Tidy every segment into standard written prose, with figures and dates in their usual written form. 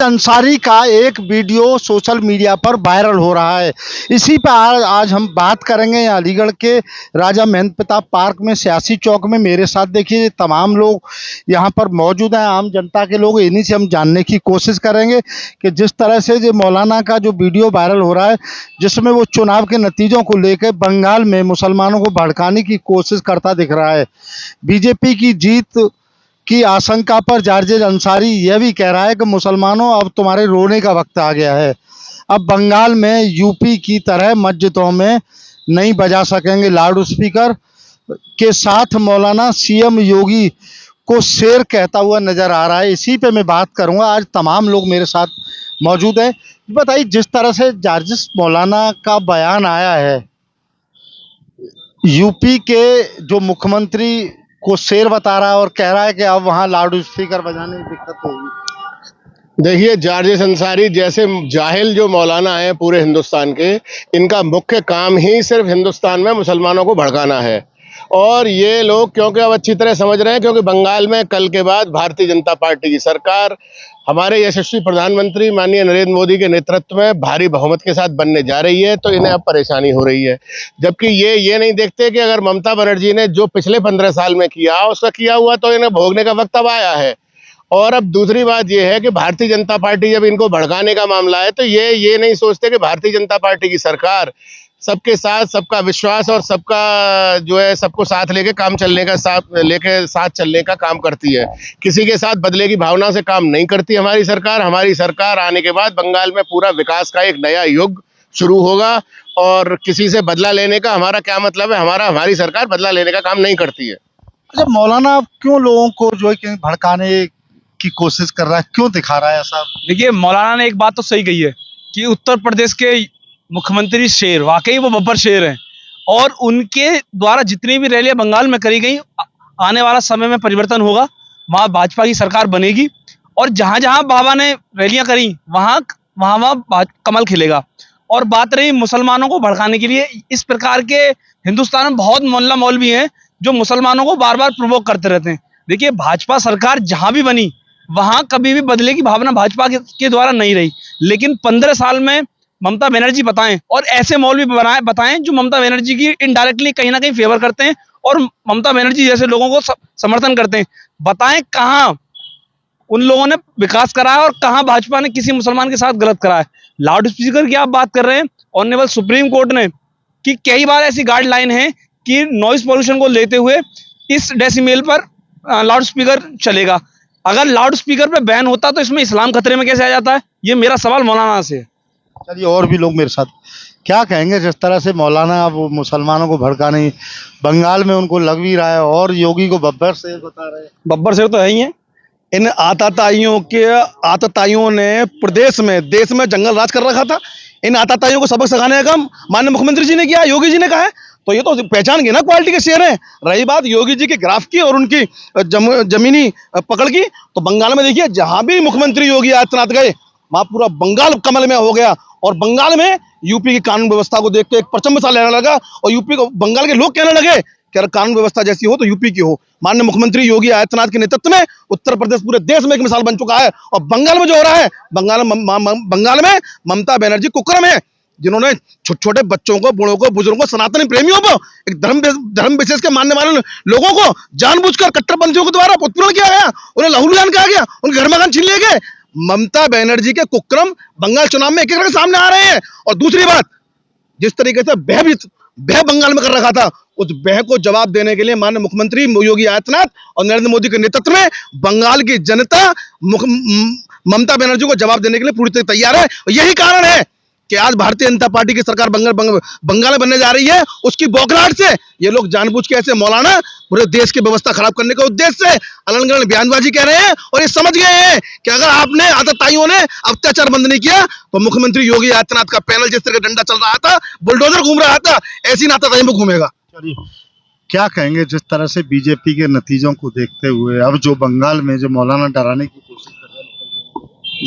अंसारी का एक video social media पर वायरल हो रहा है। इसी पर आज हम बात करेंगे अलीगढ़ के राजा महेंद्र प्रताप पार्क में सियासी चौक में। मेरे साथ देखिए तमाम लोग यहाँ पर मौजूद हैं, आम जनता के लोग। इन्हीं से हम जानने की कोशिश करेंगे कि जिस तरह से जो मौलाना का जो वीडियो वायरल हो रहा है, जिसमें वो चुनाव के नतीजों को लेकर बंगाल में मुसलमानों को भड़काने की कोशिश करता दिख रहा है। बीजेपी की जीत की आशंका पर जार्जेस अंसारी यह भी कह रहा है कि मुसलमानों अब तुम्हारे रोने का वक्त आ गया है। अब बंगाल में यूपी की तरह मस्जिदों में नहीं बजा सकेंगे लाउड स्पीकर। के साथ मौलाना सीएम योगी को शेर कहता हुआ नजर आ रहा है। इसी पे मैं बात करूंगा। आज तमाम लोग मेरे साथ मौजूद हैं। बताइए, जिस तरह से जार्जिस मौलाना का बयान आया है, यूपी के जो मुख्यमंत्री को शेर बता रहा है और कह रहा है कि अब वहाँ लाउड स्पीकर बजाने में दिक्कत होगी। देखिए, जार्जिस अंसारी जैसे जाहिल जो मौलाना है पूरे हिंदुस्तान के, इनका मुख्य काम ही सिर्फ हिंदुस्तान में मुसलमानों को भड़काना है। और ये लोग क्योंकि अब अच्छी तरह समझ रहे हैं, क्योंकि बंगाल में कल के बाद भारतीय जनता पार्टी की सरकार हमारे यशस्वी प्रधानमंत्री माननीय नरेंद्र मोदी के नेतृत्व में भारी बहुमत के साथ बनने जा रही है, तो इन्हें अब परेशानी हो रही है। जबकि ये नहीं देखते कि अगर ममता बनर्जी ने जो पिछले 15 साल में किया उसका किया हुआ, तो इन्हें भोगने का वक्त अब आया है। और अब दूसरी बात यह है कि भारतीय जनता पार्टी जब इनको भड़काने का मामला है, तो ये नहीं सोचते कि भारतीय जनता पार्टी की सरकार सबके साथ, सबका विश्वास और सबका जो है सबको साथ लेके काम चलने का साथ चलने का काम करती है। किसी के साथ बदले की भावना से काम नहीं करती हमारी सरकार। हमारी सरकार आने के बाद बंगाल में पूरा विकास का एक नया युग शुरू होगा। और किसी से बदला लेने का हमारा क्या मतलब है? हमारी सरकार बदला लेने का काम नहीं करती है। अच्छा, मौलाना क्यों लोगों को जो है कि भड़काने की कोशिश कर रहा है, क्यों दिखा रहा है ऐसा? देखिए, मौलाना ने एक बात तो सही कही है कि उत्तर प्रदेश के मुख्यमंत्री शेर, वाकई वो बब्बर शेर हैं। और उनके द्वारा जितनी भी रैलियां बंगाल में करी गई, आने वाला समय में परिवर्तन होगा, वहाँ भाजपा की सरकार बनेगी। और जहां जहां बाबा ने रैलियां करी वहां वहां कमल खिलेगा। और बात रही मुसलमानों को भड़काने के लिए, इस प्रकार के हिंदुस्तान में बहुत मोहल्ला मौलवी हैं जो मुसलमानों को बार बार प्रोवोक करते रहते हैं। देखिए, भाजपा सरकार जहां भी बनी वहां कभी भी बदले की भावना भाजपा के द्वारा नहीं रही। लेकिन 15 साल में ममता बनर्जी बताएं, और ऐसे मौलवी बताएं जो ममता बनर्जी की इनडायरेक्टली कहीं ना कहीं फेवर करते हैं और ममता बनर्जी जैसे लोगों को समर्थन करते हैं। बताएं कहां उन लोगों ने विकास करा है और कहां भाजपा ने किसी मुसलमान के साथ गलत करा है। लाउड स्पीकर की आप बात कर रहे हैं, ऑनरेबल सुप्रीम कोर्ट ने कि कई बार ऐसी गाइडलाइन है कि नॉइज पोल्यूशन को लेते हुए इस डेसिमेल पर लाउड स्पीकर चलेगा। अगर लाउड स्पीकर पे बैन होता तो इसमें इस्लाम खतरे में कैसे आ जाता है? ये मेरा सवाल मौलाना से है। चलिए, और भी लोग मेरे साथ क्या कहेंगे। जिस तरह से मौलाना वो मुसलमानों को भड़काने बंगाल में उनको लग भी रहा है और योगी को बब्बर शेर बता रहे हैं। बब्बर शेर तो है ही है। इन आतताइयों ने प्रदेश में, देश में जंगल राज कर रखा था। इन आतताइयों को सबक सिखाने का काम माननीय मुख्यमंत्री जी ने किया, योगी जी ने कहा है, तो ये तो पहचान गए ना क्वालिटी के शेर हैं। रही बात योगी जी के ग्राफ की और उनकी जमीनी पकड़ की, तो बंगाल में देखिए जहां भी मुख्यमंत्री योगी आदित्यनाथ गए वहां पूरा बंगाल कमल में हो गया। और बंगाल में यूपी की कानून व्यवस्था को देख के एक परचम सा लेने लगा और यूपी को बंगाल के लोग कहने लगे कि अगर कानून व्यवस्था जैसी हो तो यूपी की हो। माननीय मुख्यमंत्री योगी आदित्यनाथ के नेतृत्व में उत्तर प्रदेश पूरे देश में एक मिसाल बन चुका है। और बंगाल में जो हो रहा है, बंगाल में ममता बनर्जी कुकर्म है, जिन्होंने छोटे छोटे बच्चों को, बूढ़ों को, बुजुर्गों को, सनातनी प्रेमियों को, एक धर्म विशेष के मानने वाले लोगों को जानबूझकर कट्टरपंथियों के द्वारा उत्पीड़न किया गया, उन्हें लहूलुहान कहा गया, उनके घर मकान छीन लिए गए। ममता बनर्जी के कुक्रम बंगाल चुनाव में एक एक करके सामने आ रहे हैं। और दूसरी बात, जिस तरीके से बह बंगाल में कर रखा था, उस बह को जवाब देने के लिए माननीय मुख्यमंत्री योगी आदित्यनाथ और नरेंद्र मोदी के नेतृत्व में बंगाल की जनता ममता बनर्जी को जवाब देने के लिए पूरी तरह तैयार है। और यही कारण है कि आज भारतीय जनता पार्टी की सरकार बंगाल में बनने जा रही है। उसकी बौखलाहट से ये लोग जानबूझ के ऐसे मौलाना पूरे देश की व्यवस्था खराब करने के उद्देश्य से अलग बयानबाजी कह रहे हैं। और ये समझ गए हैं कि अगर आपने आतताइयों ने अत्याचार बंद नहीं किया तो मुख्यमंत्री योगी आदित्यनाथ का पैनल जिस तरह डंडा चल रहा था, बुलडोजर घूम रहा था, ऐसी आतताइयों में घूमेगा। चलिए, क्या कहेंगे जिस तरह से बीजेपी के नतीजों को देखते हुए अब जो बंगाल में जो मौलाना डराने की कोशिश कर रहे हैं?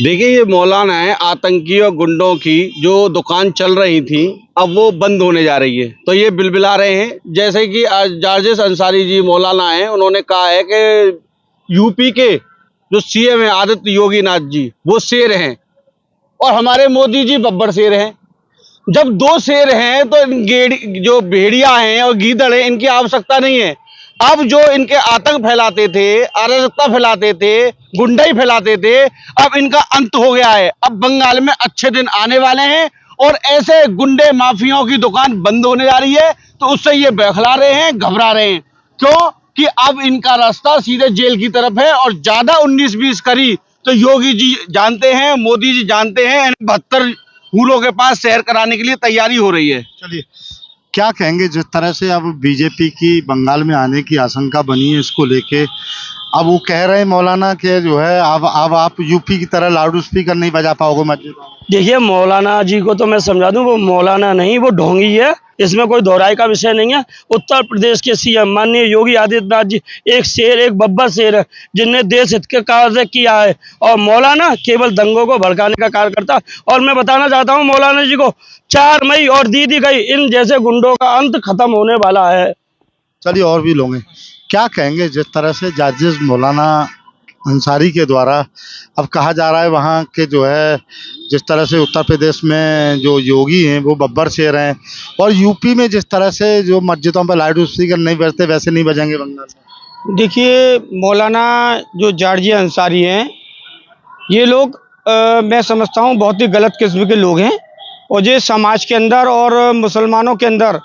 देखिए, ये मौलाना है, आतंकी और गुंडों की जो दुकान चल रही थी अब वो बंद होने जा रही है, तो ये बिलबिला रहे हैं। जैसे कि आज जार्जिस अंसारी जी मौलाना हैं, उन्होंने कहा है कि यूपी के जो सीएम है आदित्य योगी नाथ जी, वो शेर हैं और हमारे मोदी जी बब्बर शेर हैं। जब दो शेर हैं तो जो भेड़िया हैं और गीदड़ हैं, इनकी आवश्यकता नहीं है। अब जो इनके आतंक फैलाते थे, अराजकता फैलाते थे, गुंडाई फैलाते थे, अब इनका अंत हो गया है। अब बंगाल में अच्छे दिन आने वाले हैं और ऐसे गुंडे माफियाओं की दुकान बंद होने जा रही है, तो उससे ये बौखला रहे हैं, घबरा रहे हैं। क्यों कि अब इनका रास्ता सीधे जेल की तरफ है और ज्यादा 19-20 करी तो योगी जी जानते हैं, मोदी जी जानते हैं, 72 हूलों के पास शहर कराने के लिए तैयारी हो रही है। चलिए, क्या कहेंगे जिस तरह से अब बीजेपी की बंगाल में आने की आशंका बनी है, इसको लेके अब वो कह रहे हैं मौलाना के जो है अब आप यूपी की तरह लाउड स्पीकर नहीं बजा पाओगे मस्जिद में। देखिए, मौलाना जी को तो मैं समझा दूं, वो मौलाना नहीं, वो ढोंगी है, इसमें कोई दोहराई का विषय नहीं है। उत्तर प्रदेश के सीएम माननीय योगी आदित्यनाथ जी एक शेर, एक बब्बर शेर है, जिनने देश हित के कार्य किया है, और मौलाना केवल दंगों को भड़काने का कार्य करता। और मैं बताना चाहता हूँ मौलाना जी को 4 मई और दी गई, इन जैसे गुंडों का अंत खत्म होने वाला है। चलिए, और भी लोग हैं, क्या कहेंगे जिस तरह से जजेस मौलाना अंसारी के द्वारा अब कहा जा रहा है वहाँ के जो है जिस तरह से उत्तर प्रदेश में जो योगी हैं वो बब्बर शेर हैं, और यूपी में जिस तरह से जो मस्जिदों पर लाउड स्पीकर नहीं बजते वैसे नहीं बजेंगे बंगाल में। देखिए, मौलाना जो जारजी अंसारी हैं, ये लोग मैं समझता हूँ बहुत ही गलत किस्म के लोग हैं, और ये समाज के अंदर और मुसलमानों के अंदर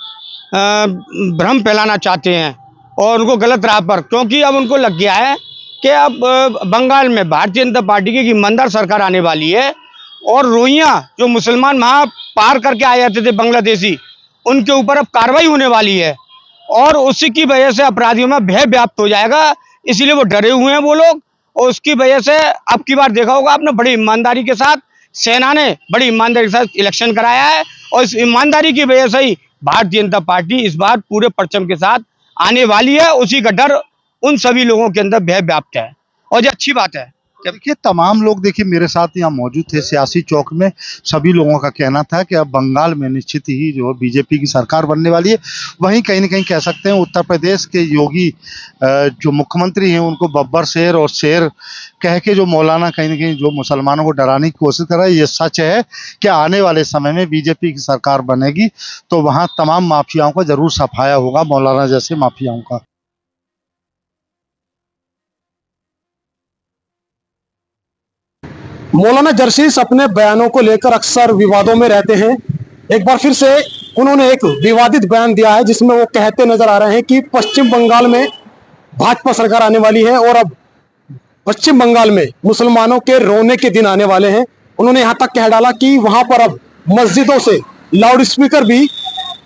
भ्रम फैलाना चाहते हैं और उनको गलत राह पर, क्योंकि अब उनको लग गया है कि अब बंगाल में भारतीय जनता पार्टी की ईमानदार सरकार आने वाली है, और रोहिंग्या जो मुसलमान वहाँ पार करके आए जाते थे बांग्लादेशी, उनके ऊपर अब कार्रवाई होने वाली है, और उसी की वजह से अपराधियों में भय व्याप्त हो जाएगा। इसीलिए वो डरे हुए हैं वो लोग, और उसकी वजह से अब की बार देखा होगा आपने, बड़ी ईमानदारी के साथ सेना ने बड़ी ईमानदारी के साथ इलेक्शन कराया है, और इस ईमानदारी की वजह से ही भारतीय जनता पार्टी इस बार पूरे परचम के साथ आने वाली है। उसी का डर उन सभी लोगों के अंदर भय व्याप्त है, और ये अच्छी बात है। देखिए, तमाम लोग देखिए मेरे साथ यहाँ मौजूद थे सियासी चौक में, सभी लोगों का कहना था कि अब बंगाल में निश्चित ही जो बीजेपी की सरकार बनने वाली है। वहीं कहीं न कहीं कह सकते हैं उत्तर प्रदेश के योगी जो मुख्यमंत्री हैं उनको बब्बर शेर और शेर कह के जो मौलाना कहीं न कहीं जो मुसलमानों को डराने की कोशिश कर रहा है। ये सच है कि आने वाले समय में बीजेपी की सरकार बनेगी तो वहाँ तमाम माफियाओं का जरूर सफाया होगा, मौलाना जैसे माफियाओं का। मौलाना जरशीस अपने बयानों को लेकर अक्सर विवादों में रहते हैं। एक बार फिर से उन्होंने एक विवादित बयान दिया है जिसमें वो कहते नजर आ रहे हैं कि पश्चिम बंगाल में भाजपा सरकार आने वाली है और अब पश्चिम बंगाल में मुसलमानों के रोने के दिन आने वाले हैं। उन्होंने यहाँ तक कह डाला कि वहां पर अब मस्जिदों से लाउड स्पीकर भी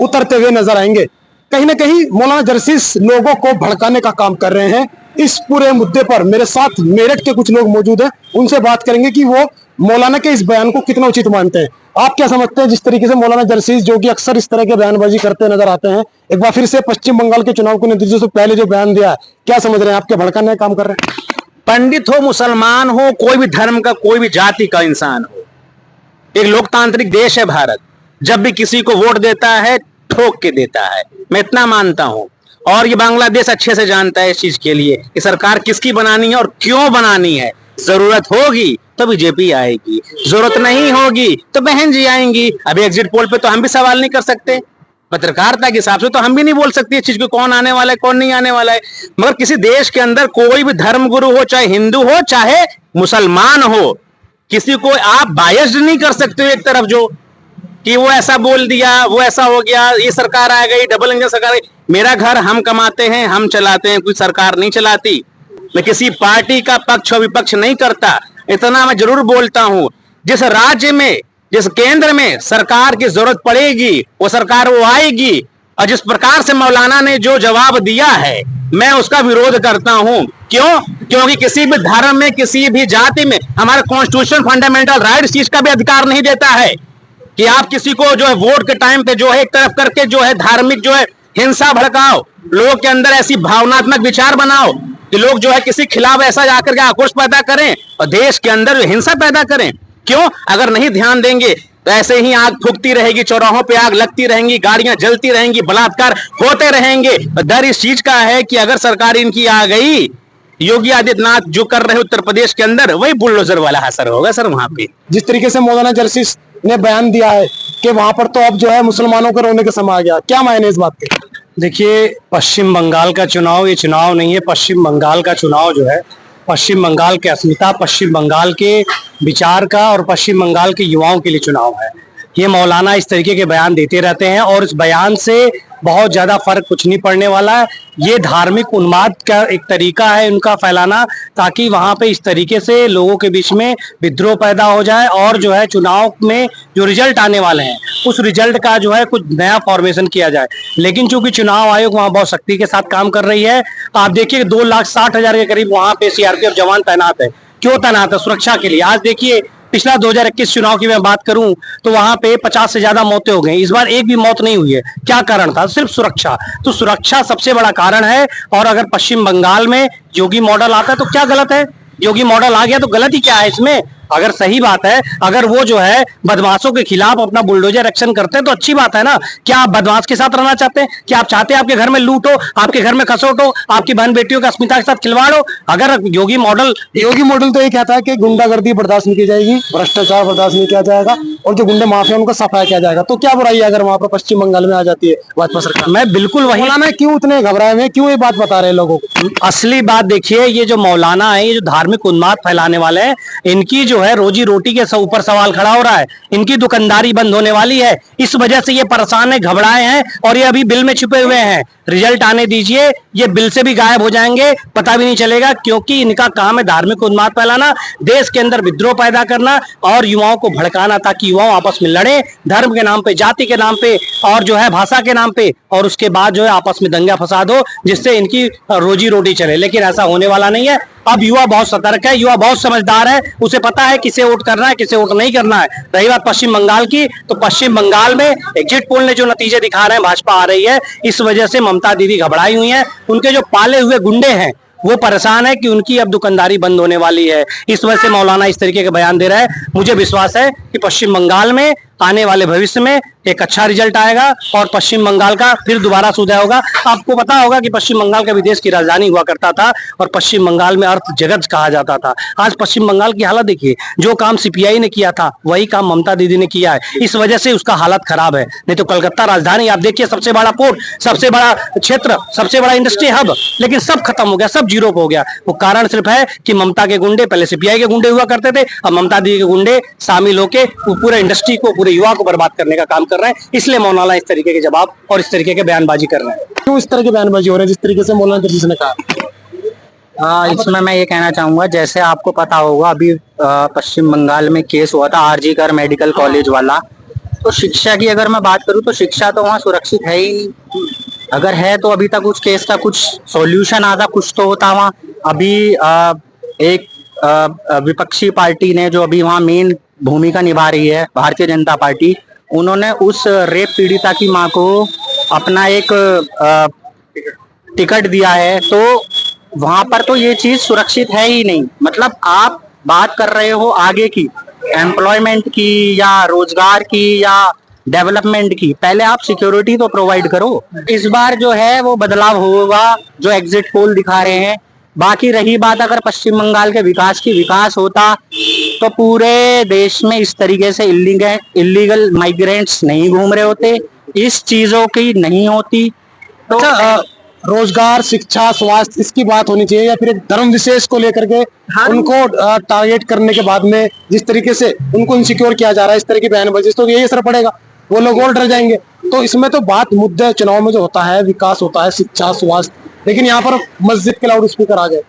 उतरते हुए नजर आएंगे। कहीं ना कहीं मौलाना जरशीस लोगों को भड़काने का काम कर रहे हैं। इस पूरे मुद्दे पर मेरे साथ मेरठ के कुछ लोग मौजूद हैं, उनसे बात करेंगे कि वो मौलाना के इस बयान को कितना उचित मानते हैं। आप क्या समझते हैं जिस तरीके से मौलाना जरशीस जो कि अक्सर इस तरह के बयानबाजी करते नजर आते हैं, एक बार फिर से पश्चिम बंगाल के चुनाव के नतीजों से पहले जो बयान दिया है, क्या समझ रहे हैं? आपके भड़काने का काम कर रहे हैं? पंडित हो, मुसलमान हो, कोई भी धर्म का, कोई भी जाति का इंसान हो, एक लोकतांत्रिक देश है भारत। जब भी किसी को वोट देता है ठोक के देता है, मैं इतना मानता हूं। और ये बांग्लादेश अच्छे से जानता है इस चीज के लिए कि सरकार किसकी बनानी है और क्यों बनानी है। जरूरत होगी तो बीजेपी आएगी, जरूरत नहीं होगी तो बहन जी आएंगी। अभी एग्जिट पोल पे तो हम भी सवाल नहीं कर सकते, पत्रकारिता के हिसाब से तो हम भी नहीं बोल सकते इस चीज को, कौन आने वाला है कौन नहीं आने वाला है। मगर किसी देश के अंदर कोई भी धर्म गुरु हो, चाहे हिंदू हो चाहे मुसलमान हो, किसी को आप बायस्ड नहीं कर सकते हो एक तरफ जो कि वो ऐसा बोल दिया, वो ऐसा हो गया, ये सरकार आ गई, डबल इंजन सरकार। मेरा घर हम कमाते हैं, हम चलाते हैं, कोई सरकार नहीं चलाती। मैं किसी पार्टी का पक्ष और विपक्ष नहीं करता। इतना मैं जरूर बोलता हूं, जिस राज्य में, जिस केंद्र में सरकार की जरूरत पड़ेगी वो सरकार वो आएगी। और जिस प्रकार से मौलाना ने जो जवाब दिया है मैं उसका विरोध करता हूं। क्यों? क्योंकि किसी भी धर्म में, किसी भी जाति में हमारा कॉन्स्टिट्यूशन फंडामेंटल राइट चीज का भी अधिकार नहीं देता है कि आप किसी को जो है वोट के टाइम पे जो है एक तरफ करके जो है धार्मिक जो है हिंसा भड़काओ, लोगों के अंदर ऐसी भावनात्मक विचार बनाओ कि लोग जो है किसी खिलाफ ऐसा जाकर के आक्रोश पैदा करें और देश के अंदर हिंसा पैदा करें। क्यों? अगर नहीं ध्यान देंगे तो ऐसे ही आग फूकती रहेगी, चौराहों पे आग लगती रहेंगी, गाड़ियां जलती रहेंगी, बलात्कार होते रहेंगे। डर इस चीज का है कि अगर सरकार इनकी आ गई योगी आदित्यनाथ जो कर रहे हैं उत्तर प्रदेश के अंदर, वही बुलडोजर वाला असर होगा सर वहां पे। जिस तरीके से मौलाना जर्सीस ने बयान दिया है कि वहां पर तो अब जो है मुसलमानों के रोने का समय आ गया, क्या मायने इस बात के? देखिए, पश्चिम बंगाल का चुनाव ये चुनाव नहीं है। पश्चिम बंगाल का चुनाव जो है पश्चिम बंगाल के अस्मिता, पश्चिम बंगाल के विचार का और पश्चिम बंगाल के युवाओं के लिए चुनाव है। ये मौलाना इस तरीके के बयान देते रहते हैं और इस बयान से बहुत ज्यादा फर्क कुछ नहीं पड़ने वाला है। ये धार्मिक उन्माद का एक तरीका है उनका फैलाना, ताकि वहां पे इस तरीके से लोगों के बीच में विद्रोह पैदा हो जाए और जो है चुनाव में जो रिजल्ट आने वाले हैं उस रिजल्ट का जो है कुछ नया फॉर्मेशन किया जाए। लेकिन चूंकि चुनाव आयोग वहां बहुत सख्ती के साथ काम कर रही है, आप देखिए 2,60,000 के करीब वहां पे सीआरपीएफ जवान तैनात है। क्यों तैनात है? सुरक्षा के लिए। आज देखिए पिछला 2021 चुनाव की मैं बात करूं तो वहां पे 50 से ज्यादा मौतें हो गई, इस बार एक भी मौत नहीं हुई है। क्या कारण था? सिर्फ सुरक्षा। तो सुरक्षा सबसे बड़ा कारण है। और अगर पश्चिम बंगाल में योगी मॉडल आता है तो क्या गलत है? योगी मॉडल आ गया तो गलत ही क्या है इसमें? अगर सही बात है, अगर वो जो है बदमाशों के खिलाफ अपना बुलडोजर एक्शन करते हैं तो अच्छी बात है ना। क्या आप बदमाश के साथ रहना चाहते हैं? क्या आप चाहते हैं आपके घर में लूट हो, आपके घर में खसोट हो, आपकी बहन बेटियों की अस्मिता के साथ खिलवाड़ हो? अगर योगी मॉडल तो ये कहता है कि गुंडागर्दी बर्दाश्त नहीं की जाएगी, भ्रष्टाचार बर्दाश्त नहीं किया जाएगा और जो गुंडे माफिया उनका सफाया किया जाएगा। तो क्या बुराई है अगर वहां पर पश्चिम बंगाल में आ जाती है भाजपा सरकार? मैं बिल्कुल वही मौलाना क्यों इतने घबराए हुए, क्यों ये बात बता रहे हैं लोगों को? असली बात देखिए, ये जो मौलाना है, ये जो धार्मिक उन्माद फैलाने वाले हैं, इनकी जो है रोजी रोटी के ऊपर सवाल खड़ा हो रहा है। इनकी दुकानदारी बंद होने वाली है, इस वजह से ये परेशान है, घबराए हैं और ये अभी बिल में छुपे हुए हैं। रिजल्ट आने दीजिए, ये बिल से भी गायब हो जाएंगे, पता भी नहीं चलेगा, क्योंकि इनका काम है धार्मिक उन्माद फैलाना, देश के अंदर विद्रोह पैदा करना और युवाओं को भड़काना, ताकि युवाओं आपस में लड़े धर्म के नाम पे, जाति के नाम पे और जो है भाषा के नाम पे, और उसके बाद जो है आपस में दंगा फसाद हो जिससे इनकी रोजी रोटी चले। लेकिन ऐसा होने वाला नहीं है। अब युवा बहुत सतर्क है, युवा बहुत समझदार है, उसे पता है किसे वोट करना है, किसे वोट नहीं करना है। रही बात पश्चिम बंगाल की, तो पश्चिम बंगाल में एग्जिट पोल ने जो नतीजे दिखा रहे हैं, भाजपा आ रही है, इस वजह से ममता दीदी घबराई हुई हैं। उनके जो पाले हुए गुंडे हैं वो परेशान है कि उनकी अब दुकानदारी बंद होने वाली है। इस वजह से मौलाना इस तरीके के बयान दे रहा है। मुझे विश्वास है कि पश्चिम बंगाल में आने वाले भविष्य में एक अच्छा रिजल्ट आएगा और पश्चिम बंगाल का फिर दोबारा सुधार होगा। आपको पता होगा कि पश्चिम बंगाल का विदेश की राजधानी हुआ करता था और पश्चिम बंगाल में अर्थ जगत कहा जाता था। आज पश्चिम बंगाल की हालत देखिए, जो काम सीपीआई ने किया था वही काम ममता दीदी ने किया है। इस वजह से उसका हालत खराब है। नहीं तो कलकत्ता राजधानी आप देखिए, सबसे बड़ा पोर्ट, सबसे बड़ा क्षेत्र, सबसे बड़ा इंडस्ट्री हब, लेकिन सब खत्म हो गया, सब जीरो हो गया। वो कारण सिर्फ है कि ममता के गुंडे, पहले सीपीआई के गुंडे हुआ करते थे, अब ममता दीदी के गुंडे शामिल होकर पूरे इंडस्ट्री को, पूरे युवा को बर्बाद करने का काम कर रहे हैं। इसलिए मौलाना इस तरीके के जवाब और इस तरीके के बयानबाजी कर रहे हैं। क्यों इस तरह की बयानबाजी हो रही है जिस तरीके से मौलाना जर्सीस ने कहा? इसमें मैं ये कहना चाहूंगा, जैसे आपको पता होगा अभी पश्चिम बंगाल में केस हुआ था आरजी कर मेडिकल कॉलेज वाला। तो शिक्षा की अगर मैं बात करूं तो शिक्षा तो वहाँ सुरक्षित है ही नहीं। अगर है तो अभी तक उस केस का कुछ सॉल्यूशन आता, कुछ तो होता वहाँ। अभी एक विपक्षी पार्टी ने जो अभी वहाँ मेन भूमिका निभा रही है, भारतीय जनता पार्टी, उन्होंने उस रेप पीड़िता की मां को अपना एक टिकट दिया है। तो वहां पर तो ये चीज सुरक्षित है ही नहीं। मतलब आप बात कर रहे हो आगे की, एम्प्लॉयमेंट की या रोजगार की या डेवलपमेंट की, पहले आप सिक्योरिटी तो प्रोवाइड करो। इस बार जो है वो बदलाव होगा जो एग्जिट पोल दिखा रहे हैं। बाकी रही बात अगर पश्चिम बंगाल के विकास की, विकास होता तो पूरे देश में इस तरीके से इलीगल माइग्रेंट्स नहीं घूम रहे होते, इस चीजों की नहीं होती। तो रोजगार, शिक्षा, स्वास्थ्य, इसकी बात होनी चाहिए या फिर एक धर्म विशेष को लेकर के उनको टारगेट करने के बाद में जिस तरीके से उनको इनसिक्योर किया जा रहा है, इस तरह की बयानबाजी, तो यही असर पड़ेगा, वो लोग और डर जाएंगे। तो इसमें तो बात, मुद्दे चुनाव में जो होता है, विकास होता है, शिक्षा, स्वास्थ्य, लेकिन यहाँ पर मस्जिद के लाउड स्पीकर आ गए,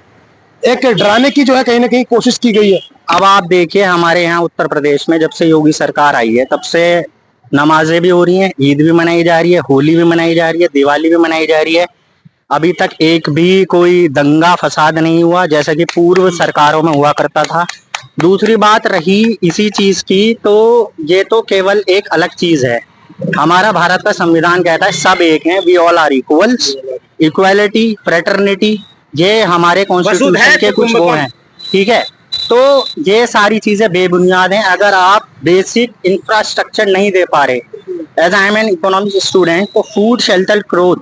एक डराने की जो है कहीं ना कहीं कोशिश की गई है। अब आप देखिए हमारे यहाँ उत्तर प्रदेश में जब से योगी सरकार आई है तब से नमाजें भी हो रही हैं, ईद भी मनाई जा रही है, होली भी मनाई जा रही है, दिवाली भी मनाई जा रही है। अभी तक एक भी कोई दंगा फसाद नहीं हुआ जैसा कि पूर्व सरकारों में हुआ करता था। दूसरी बात रही इसी चीज की, तो ये तो केवल एक अलग चीज है। हमारा भारत का संविधान कहता है सब एक हैं, we all are equals, equality, fraternity, ये हमारे कॉन्स्टिट्यूशन के कुछ वो हैं, ठीक है। तो ये सारी चीजें बेबुनियाद हैं अगर आप बेसिक इंफ्रास्ट्रक्चर नहीं दे पा रहे। As I am an economics student, तो फूड, शेल्टर, क्लोथ,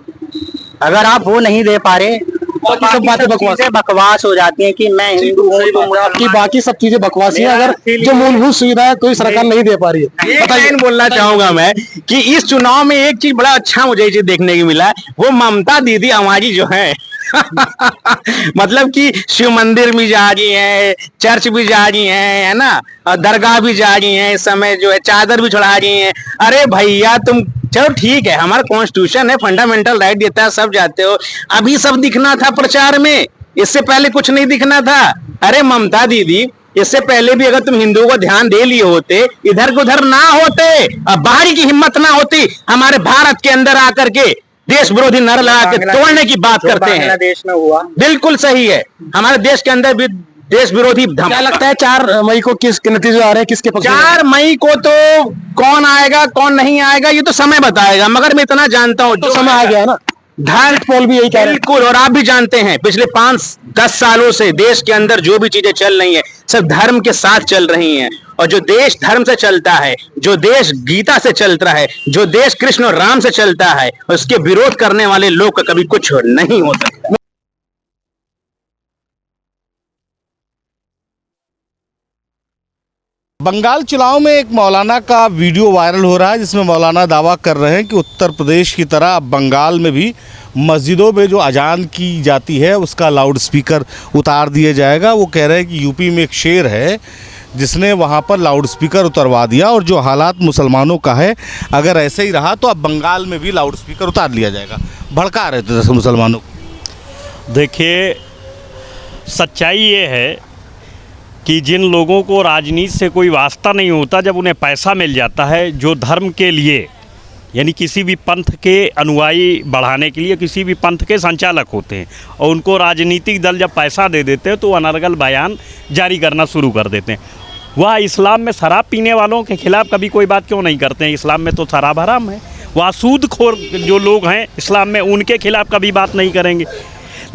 अगर आप वो नहीं दे पा रहे बाकी सब बातें बकवास चीजें बकवास हो जाती हैं कि मैं हिंदू हूँ तो कि बाकी सब चीजें बकवास हैं, अगर जो मूलभूत सुविधाएं कोई सरकार नहीं दे पा रही है। एक लाइन बोलना चाहूंगा मैं कि इस चुनाव में एक चीज बड़ा अच्छा मुझे ये चीज देखने को मिला, वो ममता दीदी हमारी जो है मतलब कि शिव मंदिर भी जा रही है, चर्च भी जा रही है ना, और दरगाह भी जा रही है, इस समय जो है चादर भी चढ़ा रही है। अरे भैया तुम चलो ठीक है, हमारा कॉन्स्टिट्यूशन है, फंडामेंटल राइट देता है, सब जाते हो। अभी सब दिखना था प्रचार में, इससे पहले कुछ नहीं दिखना था। अरे ममता दीदी, इससे पहले भी अगर तुम हिंदुओं को ध्यान दे लिए होते, इधर को उधर ना होते, बाहरी की हिम्मत ना होती, हमारे भारत के अंदर आकर के देश विरोधी नारा लगा के तोड़ने की बात करते हैं। देश में हुआ बिल्कुल सही है, हमारे देश के अंदर भी देश विरोधी क्या लगता है 4 मई को किसके नतीजे आ रहे हैं, किसके पक्ष में? 4 मई को तो कौन आएगा कौन नहीं आएगा ये तो समय बताएगा, मगर मैं इतना जानता हूँ तो समय आ गया है ना, धार्मिक पोल भी यही कह रहे हैं। बिल्कुल, और आप भी जानते हैं पिछले 5-10 सालों से देश के अंदर जो भी चीजें चल रही है सब धर्म के साथ चल रही हैं, और जो देश धर्म से चलता है, जो देश गीता से चलता है, जो देश कृष्ण और राम से चलता है, उसके विरोध करने वाले लोग का कभी कुछ नहीं हो सकता। बंगाल चुनाव में एक मौलाना का वीडियो वायरल हो रहा है जिसमें मौलाना दावा कर रहे हैं कि उत्तर प्रदेश की तरह अब बंगाल में भी मस्जिदों में जो अजान की जाती है उसका लाउड स्पीकर उतार दिया जाएगा। वो कह रहे हैं कि यूपी में एक शेर है जिसने वहाँ पर लाउड स्पीकर उतरवा दिया, और जो हालात मुसलमानों का है अगर ऐसे ही रहा तो अब बंगाल में भी लाउड स्पीकर उतार लिया जाएगा। भड़का रहे थे दरअसल मुसलमानों को। देखिए, सच्चाई ये है कि जिन लोगों को राजनीति से कोई वास्ता नहीं होता, जब उन्हें पैसा मिल जाता है, जो धर्म के लिए यानी किसी भी पंथ के अनुयायी बढ़ाने के लिए किसी भी पंथ के संचालक होते हैं, और उनको राजनीतिक दल जब पैसा दे देते हैं तो अनर्गल बयान जारी करना शुरू कर देते हैं। वह इस्लाम में शराब पीने वालों के खिलाफ़ कभी कोई बात क्यों नहीं करते हैं? इस्लाम में तो शराब हराम है। वह सूदखोर जो लोग हैं इस्लाम में, उनके खिलाफ़ कभी बात नहीं करेंगे।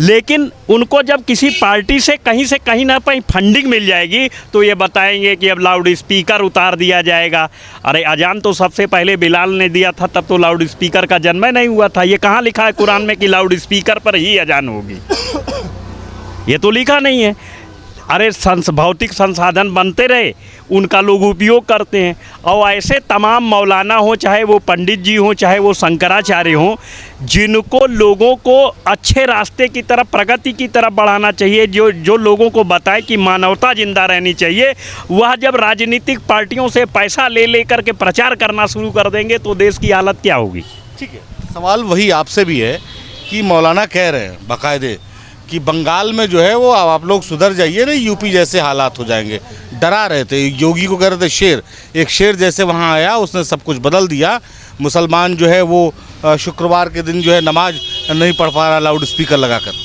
लेकिन उनको जब किसी पार्टी से कहीं ना कहीं फंडिंग मिल जाएगी तो ये बताएंगे कि अब लाउड स्पीकर उतार दिया जाएगा। अरे अजान तो सबसे पहले बिलाल ने दिया था, तब तो लाउड स्पीकर का जन्म नहीं हुआ था। ये कहाँ लिखा है कुरान में कि लाउड स्पीकर पर ही अजान होगी? ये तो लिखा नहीं है। अरे भौतिक संसाधन बनते रहे, उनका लोग उपयोग करते हैं, और ऐसे तमाम मौलाना हो, चाहे वो पंडित जी हों, चाहे वो शंकराचार्य हों, जिनको लोगों को अच्छे रास्ते की तरफ, प्रगति की तरफ बढ़ाना चाहिए, जो लोगों को बताए कि मानवता जिंदा रहनी चाहिए, वह जब राजनीतिक पार्टियों से पैसा ले कर के प्रचार करना शुरू कर देंगे तो देश की हालत क्या होगी? ठीक है, सवाल वही आपसे भी है कि मौलाना कह रहे हैं बाकायदे कि बंगाल में जो है वो अब आप लोग सुधर जाइए, नहीं यूपी जैसे हालात हो जाएंगे। डरा रहे थे, योगी को कह रहे थे शेर, एक शेर जैसे वहाँ आया, उसने सब कुछ बदल दिया। मुसलमान जो है वो शुक्रवार के दिन जो है नमाज नहीं पढ़ पा रहा लाउड स्पीकर लगाकर।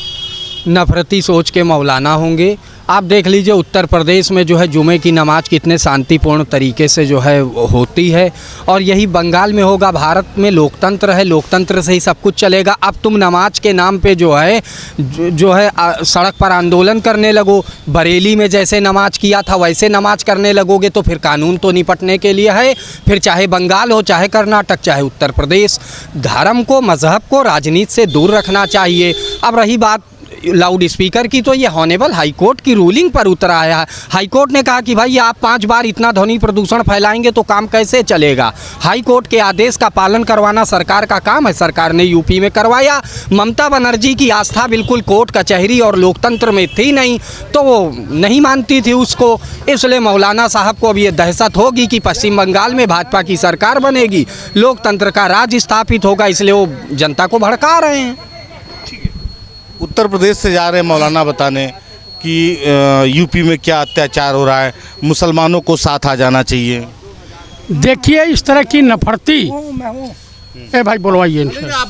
नफरती सोच के मौलाना होंगे। आप देख लीजिए उत्तर प्रदेश में जो है जुमे की नमाज कितने शांतिपूर्ण तरीके से जो है होती है, और यही बंगाल में होगा। भारत में लोकतंत्र है, लोकतंत्र से ही सब कुछ चलेगा। अब तुम नमाज के नाम पे जो है सड़क पर आंदोलन करने लगो, बरेली में जैसे नमाज किया था वैसे नमाज करने लगोगे तो फिर कानून तो निपटने के लिए है। फिर चाहे बंगाल हो, चाहे कर्नाटक, चाहे उत्तर प्रदेश, धर्म को, मजहब को राजनीति से दूर रखना चाहिए। अब रही बात लाउड स्पीकर की, तो ये हॉनेबल हाई कोर्ट की रूलिंग पर उतर आया है। हाई कोर्ट ने कहा कि भाई आप 5 बार इतना ध्वनि प्रदूषण फैलाएंगे तो काम कैसे चलेगा? हाई कोर्ट के आदेश का पालन करवाना सरकार का काम है। सरकार ने यूपी में करवाया। ममता बनर्जी की आस्था बिल्कुल कोर्ट कचहरी और लोकतंत्र में थी नहीं, तो वो नहीं मानती थी उसको। इसलिए मौलाना साहब को अब ये दहशत होगी कि पश्चिम बंगाल में भाजपा की सरकार बनेगी, लोकतंत्र का राज स्थापित होगा, इसलिए वो जनता को भड़का रहे हैं। उत्तर प्रदेश से जा रहे हैं मौलाना बताने कि यूपी में क्या अत्याचार हो रहा है, मुसलमानों को साथ आ जाना चाहिए। देखिए इस तरह की नफरती, ए भाई बोलवाइए इनसे। आप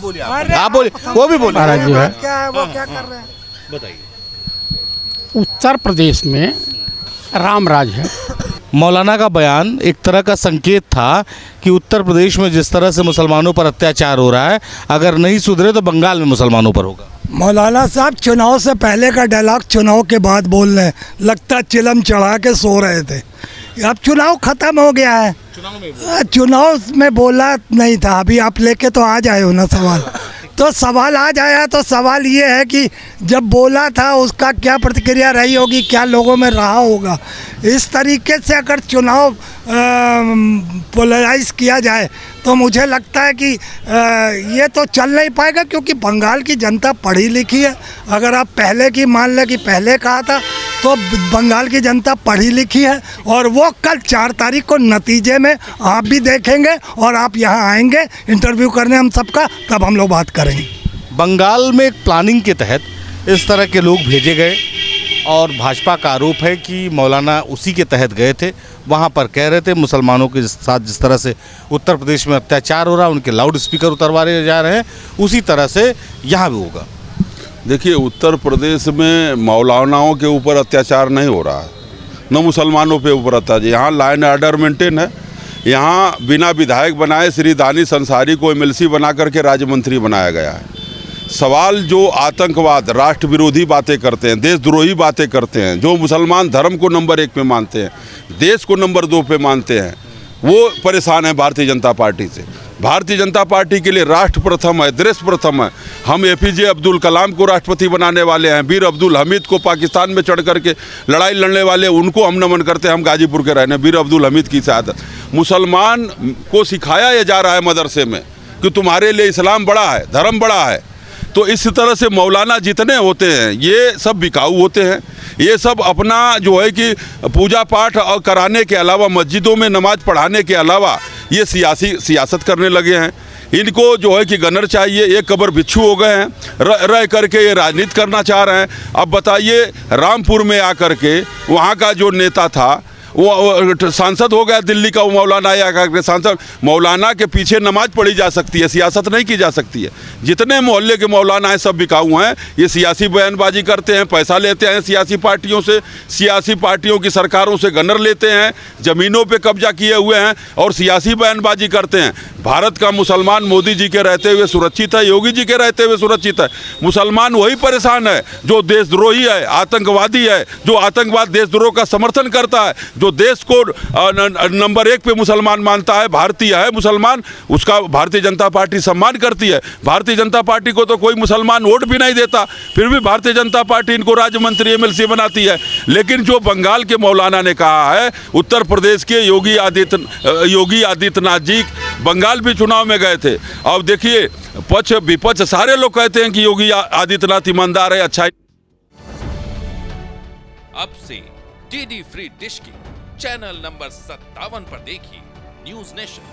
बोलिए, वो भी बोलिए। महाराज जो है वो क्या कर रहे हैं बताइए। उत्तर प्रदेश में राम राज है। मौलाना का बयान एक तरह का संकेत था कि उत्तर प्रदेश में जिस तरह से मुसलमानों पर अत्याचार हो रहा है, अगर नहीं सुधरे तो बंगाल में मुसलमानों पर होगा। मौलाना साहब चुनाव से पहले का डायलॉग चुनाव के बाद बोल रहे हैं, लगता चिलम चढ़ा के सो रहे थे। अब चुनाव खत्म हो गया है, चुनाव में बोला नहीं था। अभी आप लेके तो आ जाए हो ना सवाल, तो सवाल आज आया, तो सवाल ये है कि जब बोला था उसका क्या प्रतिक्रिया रही होगी, क्या लोगों में रहा होगा। इस तरीके से अगर चुनाव पोलराइज किया जाए तो मुझे लगता है कि ये तो चल नहीं पाएगा, क्योंकि बंगाल की जनता पढ़ी लिखी है। अगर आप पहले की मान लें कि पहले कहा था, तो बंगाल की जनता पढ़ी लिखी है और वो कल 4 तारीख को नतीजे में आप भी देखेंगे और आप यहाँ आएंगे इंटरव्यू करने हम सबका, तब हम लोग बात करेंगे। बंगाल में एक प्लानिंग के तहत इस तरह के लोग भेजे गए और भाजपा का आरोप है कि मौलाना उसी के तहत गए थे। वहाँ पर कह रहे थे मुसलमानों के साथ जिस तरह से उत्तर प्रदेश में अत्याचार हो रहा है, उनके लाउड स्पीकर उतरवाए जा रहे हैं, उसी तरह से यहाँ भी होगा। देखिए, उत्तर प्रदेश में मौलानाओं के ऊपर अत्याचार नहीं हो रहा है, न मुसलमानों पे ऊपर अत्याचार। यहाँ लाइन आर्डर मेंटेन है। यहाँ बिना विधायक बनाए श्री दानिश अंसारी को एमएलसी बना करके राज्य मंत्री बनाया गया है। सवाल जो आतंकवाद, राष्ट्र विरोधी बातें करते हैं, देशद्रोही बातें करते हैं, जो मुसलमान धर्म को नंबर 1 पे मानते हैं, देश को नंबर 2 पे मानते हैं, वो परेशान है भारतीय जनता पार्टी से। भारतीय जनता पार्टी के लिए राष्ट्र प्रथम है, देश प्रथम है। हम एपीजे अब्दुल कलाम को राष्ट्रपति बनाने वाले हैं, वीर अब्दुल हमीद को पाकिस्तान में चढ़ करके लड़ाई लड़ने वाले, उनको हम नमन करते हैं। हम गाजीपुर के रहने, वीर अब्दुल हमीद की शहादत। मुसलमान को सिखाया जा रहा है मदरसे में कि तुम्हारे लिए इस्लाम बड़ा है, धर्म बड़ा है। तो इस तरह से मौलाना जितने होते हैं ये सब बिकाऊ होते हैं। ये सब अपना जो है कि पूजा पाठ कराने के अलावा, मस्जिदों में नमाज पढ़ाने के अलावा ये सियासत करने लगे हैं। इनको जो है कि गनर चाहिए, एक कबर बिच्छू हो गए हैं, रह करके ये राजनीति करना चाह रहे हैं। अब बताइए, रामपुर में आकर के वहाँ का जो नेता था वो सांसद हो गया दिल्ली का, वो मौलाना आया करके सांसद। मौलाना के पीछे नमाज पढ़ी जा सकती है, सियासत नहीं की जा सकती है। जितने मोहल्ले के मौलाना हैं सब बिकाऊ हैं। ये सियासी बयानबाजी करते हैं, पैसा लेते हैं सियासी पार्टियों से, सियासी पार्टियों की सरकारों से गनर लेते हैं, ज़मीनों पे कब्जा किए हुए हैं और सियासी बयानबाजी करते हैं। भारत का मुसलमान मोदी जी के रहते हुए सुरक्षित है, योगी जी के रहते हुए सुरक्षित है। मुसलमान वही परेशान है जो देशद्रोही है, आतंकवादी है, जो आतंकवाद देशद्रोह का समर्थन करता है, जो देश को नंबर 1 पे मुसलमान मानता है, भारतीय है मुसलमान, उसका भारतीय जनता पार्टी सम्मान करती है। भारतीय जनता पार्टी को तो कोई मुसलमान वोट भी नहीं देता, फिर भी भारतीय जनता पार्टी इनको राज्य मंत्री एमएलसी बनाती है। लेकिन जो बंगाल के मौलाना ने कहा है, उत्तर प्रदेश के योगी आदित्यनाथ जी बंगाल भी चुनाव में गए थे। अब देखिए, पक्ष विपक्ष सारे लोग कहते हैं कि योगी आदित्यनाथ ईमानदार है, अच्छा है। अब से डीडी फ्री डिश की चैनल नंबर 57 पर देखिए न्यूज नेशन।